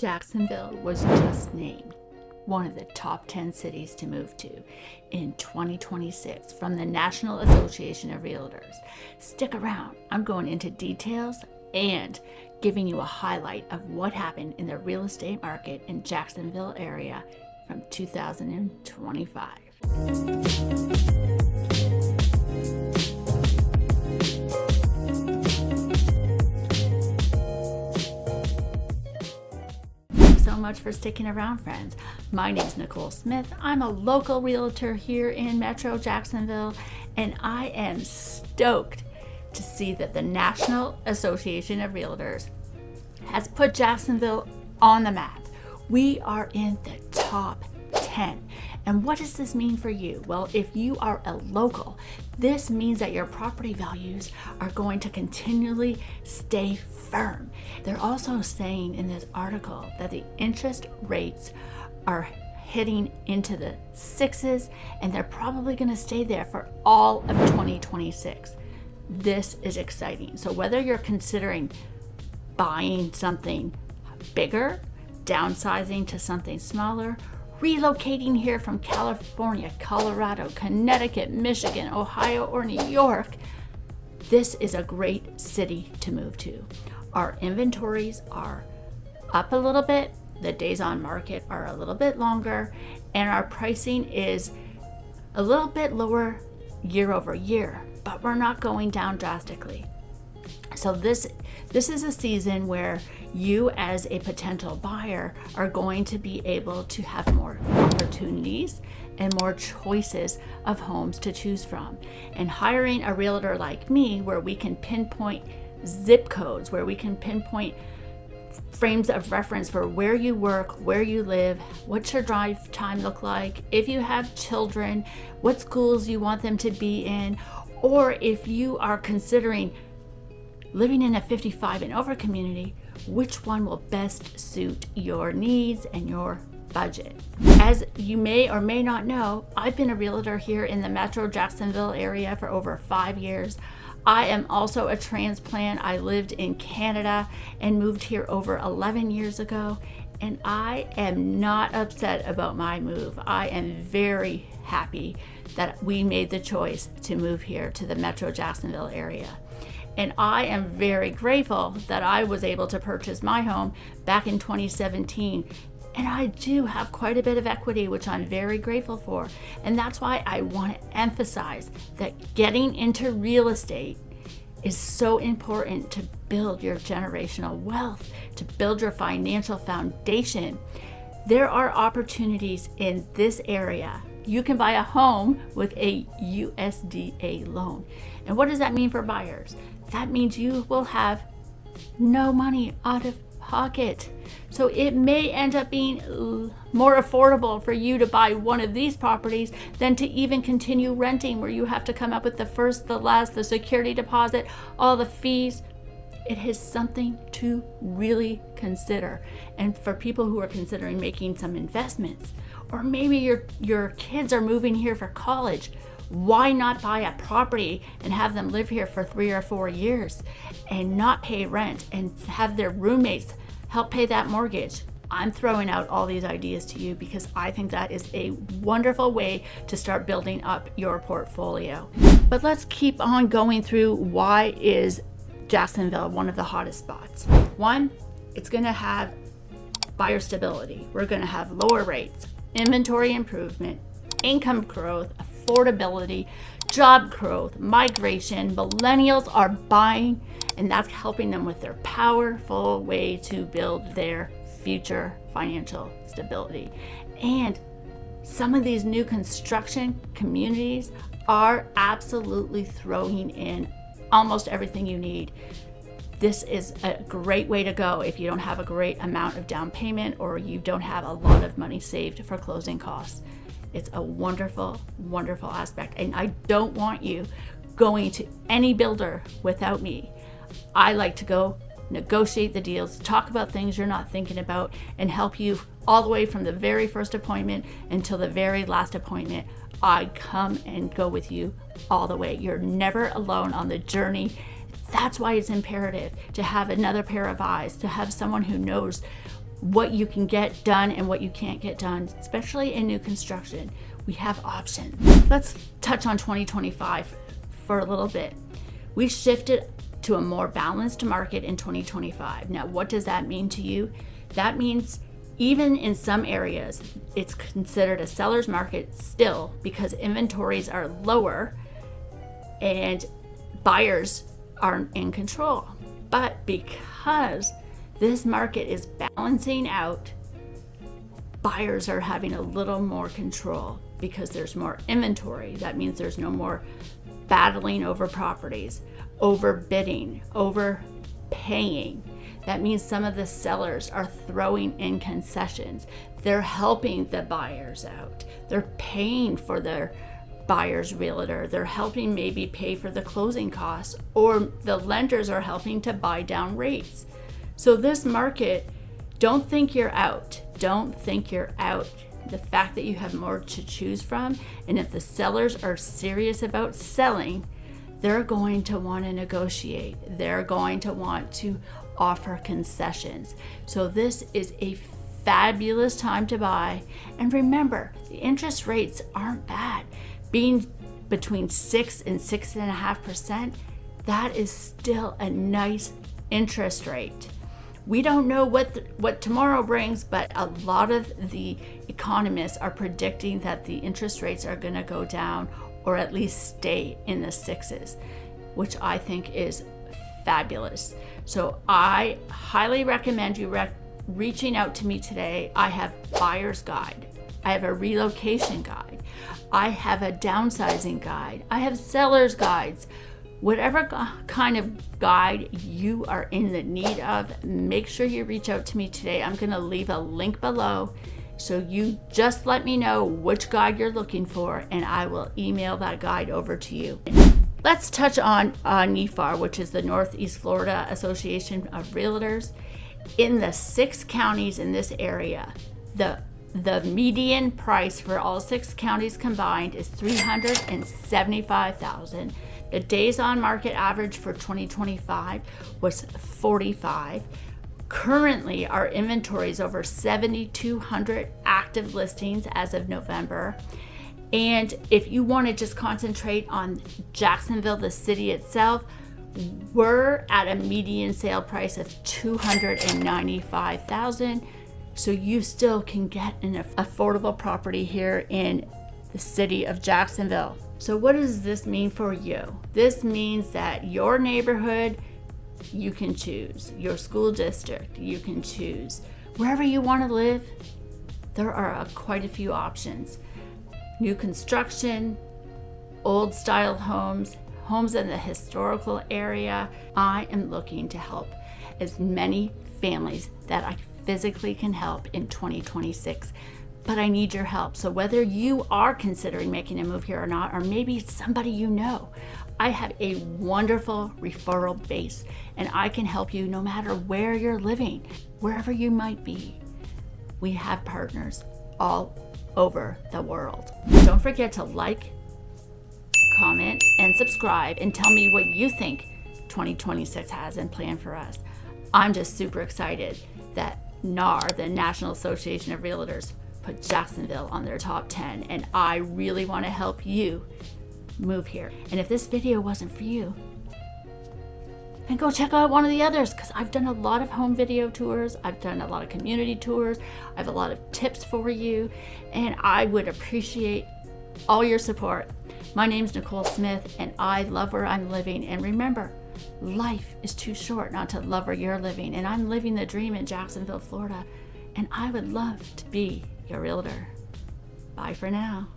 Jacksonville was just named one of the top 10 cities to move to in 2026 from the National Association of Realtors. Stick around, I'm going into details and giving you a highlight of what happened in the real estate market in Jacksonville area from 2025. So much for sticking around, friends. My name is Nicole Smith. I'm a local realtor here in Metro Jacksonville, and I am stoked to see that the National Association of Realtors has put Jacksonville on the map. We are in the top 10. And what does this mean for you? Well, if you are a local, this means that your property values are going to continually stay firm. They're also saying in this article that the interest rates are hitting into the sixes, and they're probably going to stay there for all of 2026. This is exciting. So whether you're considering buying something bigger, downsizing to something smaller, relocating here from California, Colorado, Connecticut, Michigan, Ohio, or New York, this is a great city to move to. Our inventories are up a little bit, the days on market are a little bit longer, and our pricing is a little bit lower year over year, but we're not going down drastically. So this is a season where you as a potential buyer are going to be able to have more opportunities and more choices of homes to choose from. And hiring a realtor like me, where we can pinpoint zip codes, where we can pinpoint frames of reference for where you work, where you live, what's your drive time look like, if you have children, what schools you want them to be in, or if you are considering living in a 55 and over community, which one will best suit your needs and your budget. As you may or may not know, I've been a realtor here in the Metro Jacksonville area for over 5 years. I am also a transplant. I lived in Canada and moved here over 11 years ago, and I am not upset about my move. I am very happy that we made the choice to move here to the Metro Jacksonville area. And I am very grateful that I was able to purchase my home back in 2017. And I do have quite a bit of equity, which I'm very grateful for. And that's why I want to emphasize that getting into real estate is so important to build your generational wealth, to build your financial foundation. There are opportunities in this area. You can buy a home with a USDA loan. And what does that mean for buyers? That means you will have no money out of pocket. So it may end up being more affordable for you to buy one of these properties than to even continue renting, where you have to come up with the first, the last, the security deposit, all the fees. It is something to really consider. And for people who are considering making some investments, or maybe your kids are moving here for college, why not buy a property and have them live here for 3 or 4 years and not pay rent and have their roommates help pay that mortgage? I'm throwing out all these ideas to you because I think that is a wonderful way to start building up your portfolio. But let's keep on going through why is Jacksonville one of the hottest spots. One, it's going to have buyer stability. We're going to have lower rates, inventory improvement, income growth, affordability, job growth, migration. Millennials are buying, and that's helping them with their powerful way to build their future financial stability. And some of these new construction communities are absolutely throwing in almost everything you need. This is a great way to go if you don't have a great amount of down payment or you don't have a lot of money saved for closing costs. It's a wonderful, wonderful aspect. And I don't want you going to any builder without me. I like to go negotiate the deals, talk about things you're not thinking about, and help you all the way from the very first appointment until the very last appointment. I come and go with you all the way. You're never alone on the journey. That's why it's imperative to have another pair of eyes, to have someone who knows what you can get done and what you can't get done, especially in new construction. We have options. Let's touch on 2025 for a little bit. We shifted to a more balanced market in 2025. Now, what does that mean to you? That means even in some areas, it's considered a seller's market still because inventories are lower and buyers aren't in control. But because this market is balancing out, buyers are having a little more control because there's more inventory. That means there's no more battling over properties, overbidding, overpaying. That means some of the sellers are throwing in concessions. They're helping the buyers out. They're paying for their buyer's realtor. They're helping maybe pay for the closing costs, or the lenders are helping to buy down rates. So this market, don't think you're out. Don't think you're out. The fact that you have more to choose from, and if the sellers are serious about selling, they're going to want to negotiate. They're going to want to offer concessions. So this is a fabulous time to buy. And remember, the interest rates aren't bad. Being between 6 and 6.5%, that is still a nice interest rate. We don't know what tomorrow brings, but a lot of the economists are predicting that the interest rates are going to go down or at least stay in the sixes, which I think is fabulous. So I highly recommend you reaching out to me today. I have buyer's guide. I have a relocation guide. I have a downsizing guide. I have seller's guides. Whatever kind of guide you are in the need of, make sure you reach out to me today. I'm going to leave a link below. So you just let me know which guide you're looking for, and I will email that guide over to you. Let's touch on NAR, which is the Northeast Florida Association of Realtors. In the 6 counties in this area, the median price for all 6 counties combined is $375,000. The days on market average for 2025 was 45. Currently, our inventory is over 7,200 active listings as of November. And if you want to just concentrate on Jacksonville, the city itself, we're at a median sale price of $295,000. So you still can get an affordable property here in the city of Jacksonville. So what does this mean for you? This means that your neighborhood, you can choose. Your school district, you can choose. Wherever you want to live, there are quite a few options. New construction, old style homes, homes in the historical area. I am looking to help as many families that I physically can help in 2026. But I need your help. So whether you are considering making a move here or not, or maybe it's somebody you know, I have a wonderful referral base, and I can help you no matter where you're living, wherever you might be. We have partners all over the world. Don't forget to like, comment, and subscribe, and tell me what you think 2026 has in plan for us. I'm just super excited that NAR, the National Association of Realtors, put Jacksonville on their top 10, and I really want to help you move here. And if this video wasn't for you, then go check out one of the others, because I've done a lot of home video tours, I've done a lot of community tours, I have a lot of tips for you, and I would appreciate all your support. My name's Nicole Smith, and I love where I'm living. And remember, life is too short not to love where you're living, and I'm living the dream in Jacksonville, Florida, and I would love to be your realtor. Bye for now.